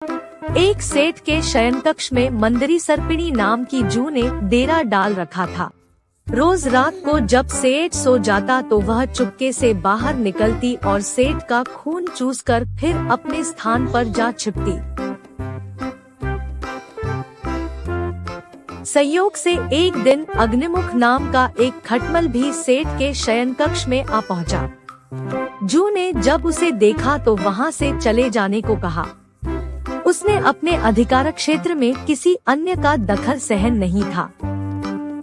एक सेठ के शयनकक्ष में मंदरी सर्पिणी नाम की जू ने डेरा डाल रखा था। रोज रात को जब सेठ सो जाता तो वह चुपके से बाहर निकलती और सेठ का खून चूसकर फिर अपने स्थान पर जा छिपती। संयोग से एक दिन अग्निमुख नाम का एक खटमल भी सेठ के शयनकक्ष में आ पहुंचा। जू ने जब उसे देखा तो वहां से चले जाने को कहा। उसने अपने अधिकार क्षेत्र में किसी अन्य का दखल सहन नहीं था,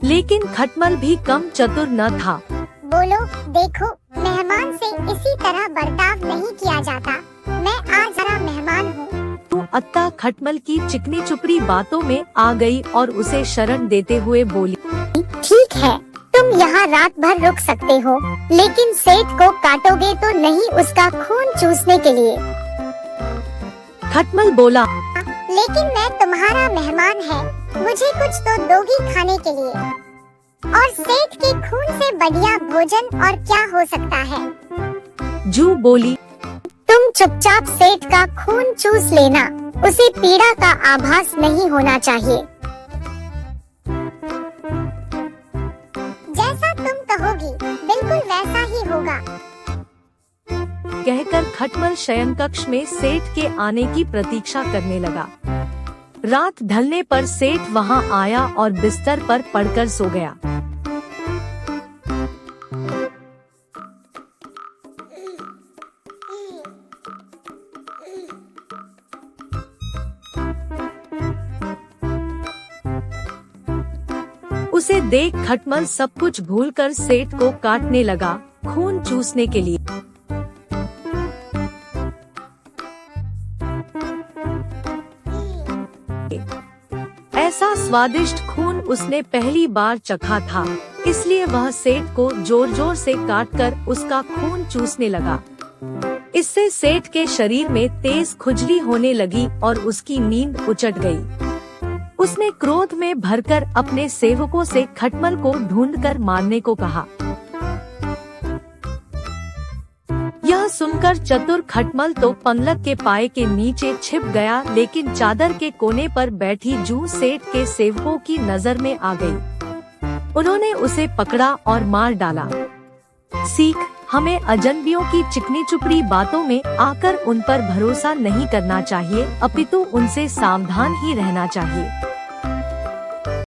लेकिन खटमल भी कम चतुर न था। बोलो, देखो, मेहमान से इसी तरह बर्ताव नहीं किया जाता। मैं आज जरा मेहमान हूँ। तो अत्ता खटमल की चिकनी चुपड़ी बातों में आ गई और उसे शरण देते हुए बोली, ठीक है, तुम यहाँ रात भर रुक सकते हो, लेकिन सेठ को काटोगे तो नहीं उसका खून चूसने के लिए। खटमल बोला, लेकिन मैं तुम्हारा मेहमान है, मुझे कुछ तो दोगी खाने के लिए। और सेठ के खून से बढ़िया भोजन और क्या हो सकता है। जू बोली, तुम चुपचाप सेठ का खून चूस लेना, उसे पीड़ा का आभास नहीं होना चाहिए। जैसा तुम कहोगी बिल्कुल वैसा ही होगा। कहकर खटमल शयनकक्ष में सेठ के आने की प्रतीक्षा करने लगा। रात ढलने पर सेठ वहां आया और बिस्तर पर पड़कर सो गया। उसे देख खटमल सब कुछ भूलकर सेठ को काटने लगा, खून चूसने के लिए। ऐसा स्वादिष्ट खून उसने पहली बार चखा था, इसलिए वह सेठ को जोर जोर से काटकर उसका खून चूसने लगा। इससे सेठ के शरीर में तेज खुजली होने लगी और उसकी नींद उचट गई। उसने क्रोध में भरकर अपने सेवकों से खटमल को ढूंढकर मारने को कहा। यह सुनकर चतुर खटमल तो पलंग के पाए के नीचे छिप गया, लेकिन चादर के कोने पर बैठी जू सेठ के सेवकों की नजर में आ गई। उन्होंने उसे पकड़ा और मार डाला। सीख, हमें अजनबियों की चिकनी चुपड़ी बातों में आकर उन पर भरोसा नहीं करना चाहिए, अपितु उनसे सावधान ही रहना चाहिए।